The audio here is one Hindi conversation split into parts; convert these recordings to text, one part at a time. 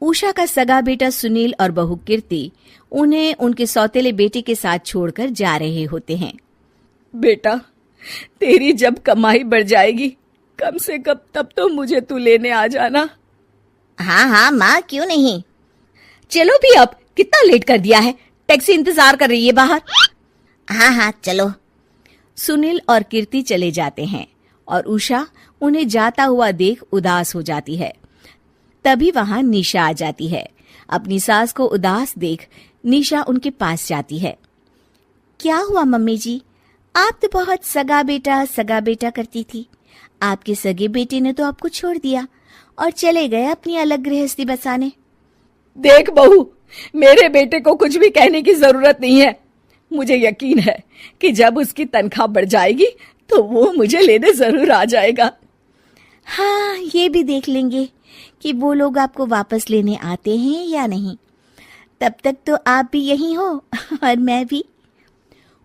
उषा का सगा बेटा सुनील और बहू कीर्ति उन्हें उनके सौतेले बेटे के साथ छोड़कर जा रहे होते हैं। बेटा, तेरी जब कमाई बढ़ जाएगी कम से कम तब तो मुझे तू लेने आ जाना। हाँ हाँ माँ, क्यों नहीं। चलो भी, अब कितना लेट कर दिया है, टैक्सी इंतजार कर रही है बाहर। हाँ हाँ चलो। सुनील और कीर्ति चले जाते हैं और उषा उन्हें जाता हुआ देख उदास हो जाती है। तभी वहां निशा आ जाती है। अपनी सास को उदास देख निशा उनके पास जाती है। क्या हुआ मम्मी जी, आप तो बहुत सगा बेटा करती थी। आपके सगे बेटे ने तो आपको छोड़ दिया और चले गए अपनी अलग गृहस्थी बसाने। देख बहू, मेरे बेटे को कुछ भी कहने की जरूरत नहीं है। मुझे यकीन है कि जब उसकी तनख्वाह बढ़ जाएगी तो वो मुझे लेने जरूर आ जाएगा। हाँ, ये भी देख लेंगे कि वो लोग आपको वापस लेने आते हैं या नहीं। तब तक तो आप भी यहीं हो और मैं भी।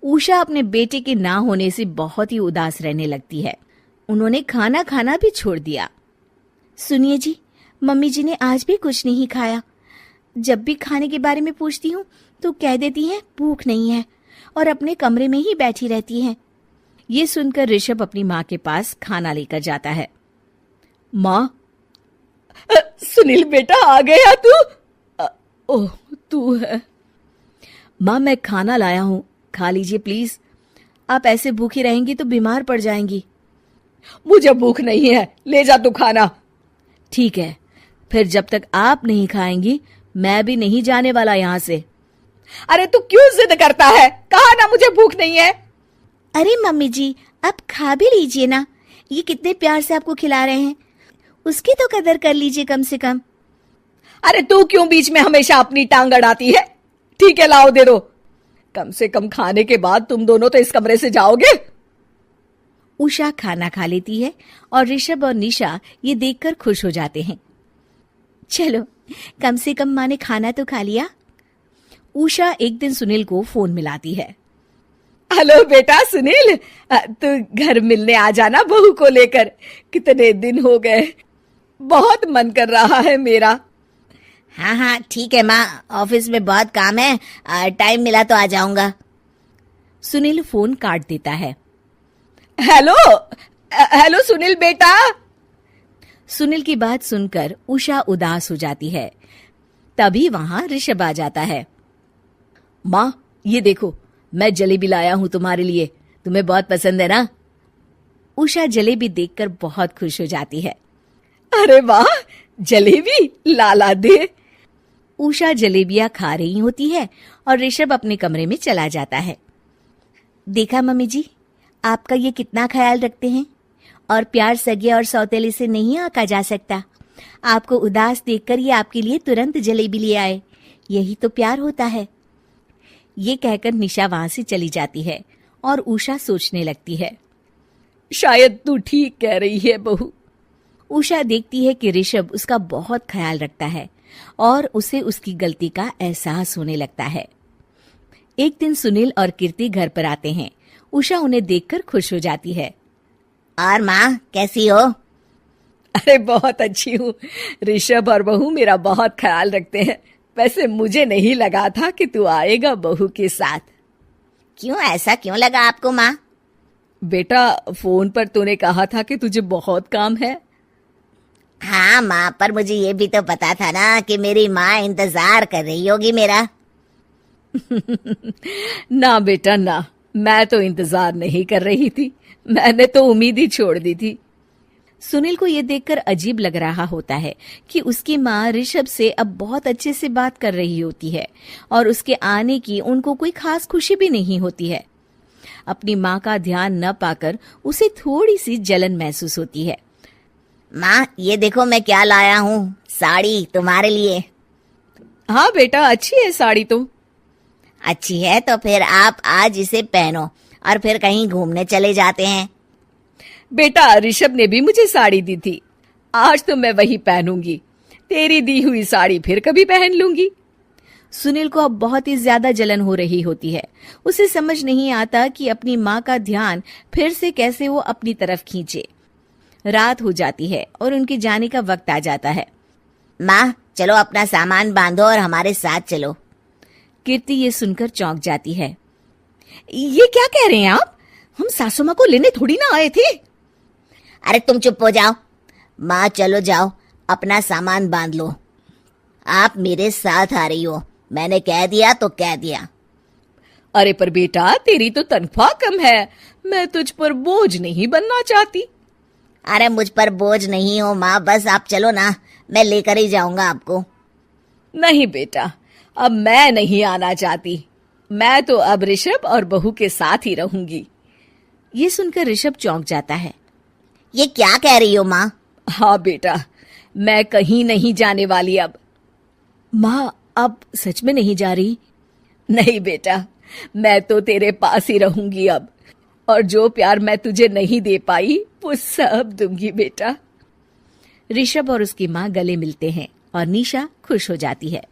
उषा अपने बेटे के ना होने से बहुत ही उदास रहने लगती है। उन्होंने खाना खाना भी छोड़ दिया। सुनिए जी, मम्मी जी ने आज भी कुछ नहीं खाया। जब भी खाने के बारे में पूछती हूँ तो कह देती हैं भूख नहीं है और अपने कमरे में ही बैठी रहती हैं। ये सुनकर ऋषभ अपनी माँ के पास खाना लेकर जाता है। माँ, सुनील बेटा आ गया तू? ओह, तू है। माँ, मैं खाना लाया हूँ, खा लीजिए प्लीज। आप ऐसे भूखी रहेंगी तो बीमार पड़ जाएंगी। मुझे भूख नहीं है, ले जा तू खाना। ठीक है, फिर जब तक आप नहीं खाएंगी मैं भी नहीं जाने वाला यहाँ से। अरे तू क्यों जिद करता है? कहा ना मुझे भूख नहीं है। अरे मम्मी जी, आप खा भी लीजिए ना, ये कितने प्यार से आपको खिला रहे हैं, उसकी तो कदर कर लीजिए कम से कम। अरे तू क्यों बीच में हमेशा अपनी टांग अड़ाती है? ठीक है, लाओ दे दो। कम से कम खाने के बाद तुम दोनों तो इस कमरे से जाओगे। उषा खाना खा लेती है और ऋषभ और निशा ये देखकर खुश हो जाते हैं। चलो, कम से कम माँ ने खाना तो खा लिया। उषा एक दिन सुनील को फोन मिलाती है। हेलो बेटा सुनील, तू घर मिलने आ जाना बहू को लेकर। कितने दिन हो गए, बहुत मन कर रहा है मेरा। हाँ हाँ ठीक है माँ, ऑफिस में बहुत काम है, टाइम मिला तो आ जाऊंगा। सुनील फोन काट देता है। हेलो सुनील बेटा। सुनील की बात सुनकर उषा उदास हो जाती है। तभी वहां ऋषभ आ जाता है। माँ, ये देखो, मैं जलेबी लाया हूं तुम्हारे लिए, तुम्हें बहुत पसंद है ना? उषा जलेबी देखकर बहुत खुश हो जाती है। अरे वाह, जलेबी ला दे। उषा जलेबियां खा रही होती है और ऋषभ अपने कमरे में चला जाता है। देखा मम्मी जी, आपका ये कितना ख्याल रखते हैं, और प्यार सगे और सौतेले से नहीं आका जा सकता। आपको उदास देखकर ये आपके लिए तुरंत जलेबी ले आए, यही तो प्यार होता है। ये कहकर निशा वहां से चली जाती है और उषा सोचने लगती है, शायद तू ठीक कह रही है बहू। उषा देखती है कि ऋषभ उसका बहुत ख्याल रखता है और उसे उसकी गलती का एहसास होने लगता है। एक दिन सुनील और कीर्ति घर पर आते हैं। उषा उन्हें देखकर खुश हो जाती है। और माँ, कैसी हो? अरे बहुत अच्छी हूँ। ऋषभ और बहू मेरा बहुत ख्याल रखते हैं। वैसे मुझे नहीं लगा था कि तू आएगा बहू के साथ। क्यों, ऐसा क्यों लगा आपको माँ? बेटा, फोन पर तूने कहा था कि तुझे बहुत काम है। हाँ माँ, पर मुझे ये भी तो पता था ना कि मेरी माँ इंतजार कर रही होगी मेरा। ना बेटा ना, मैं तो इंतजार नहीं कर रही थी, मैंने तो उम्मीद ही छोड़ दी थी। सुनील को यह देखकर अजीब लग रहा होता है कि उसकी माँ ऋषभ से अब बहुत अच्छे से बात कर रही होती है और उसके आने की उनको कोई खास खुशी भी नहीं होती है। अपनी माँ का ध्यान न पाकर उसे थोड़ी सी जलन महसूस होती है। माँ, ये देखो मैं क्या लाया हूँ, साड़ी तुम्हारे लिए। हाँ बेटा, अच्छी है साड़ी तो। अच्छी है तो फिर आप आज इसे पहनो और फिर कहीं घूमने चले जाते हैं। बेटा, ऋषभ ने भी मुझे साड़ी दी थी, आज तो मैं वही पहनूंगी। तेरी दी हुई साड़ी फिर कभी पहन लूंगी। सुनील को अब बहुत ही ज्यादा जलन हो रही होती है। उसे समझ नहीं आता कि अपनी माँ का ध्यान फिर से कैसे वो अपनी तरफ खींचे। रात हो जाती है और उनके जाने का वक्त आ जाता है। माँ चलो अपना सामान बांधो और हमारे साथ चलो। कीर्ति ये सुनकर चौंक जाती है। ये क्या कह रहे हैं आप? हम सासू माँ को लेने थोड़ी ना आए थे। अरे तुम चुप हो जाओ। माँ चलो जाओ, अपना सामान बांध लो। आप मेरे साथ आ रही हो, मैंने कह दिया तो कह दिया। अरे पर बेटा, तेरी तो तनख्वाह कम है, मैं तुझ पर बोझ नहीं बनना चाहती। अरे मुझ पर बोझ नहीं हो माँ, बस आप चलो ना, मैं लेकर ही जाऊंगा आपको। नहीं बेटा, अब मैं नहीं आना चाहती। मैं तो अब ऋषभ और बहू के साथ ही रहूंगी। ये सुनकर ऋषभ चौंक जाता है। ये क्या कह रही हो माँ? हाँ बेटा, मैं कहीं नहीं जाने वाली अब। माँ अब सच में नहीं जा रही? नहीं बेटा, मैं तो तेरे पास ही रहूंगी अब, और जो प्यार मैं तुझे नहीं दे पाई वो सब दूंगी बेटा। ऋषभ और उसकी माँ गले मिलते हैं और निशा खुश हो जाती है।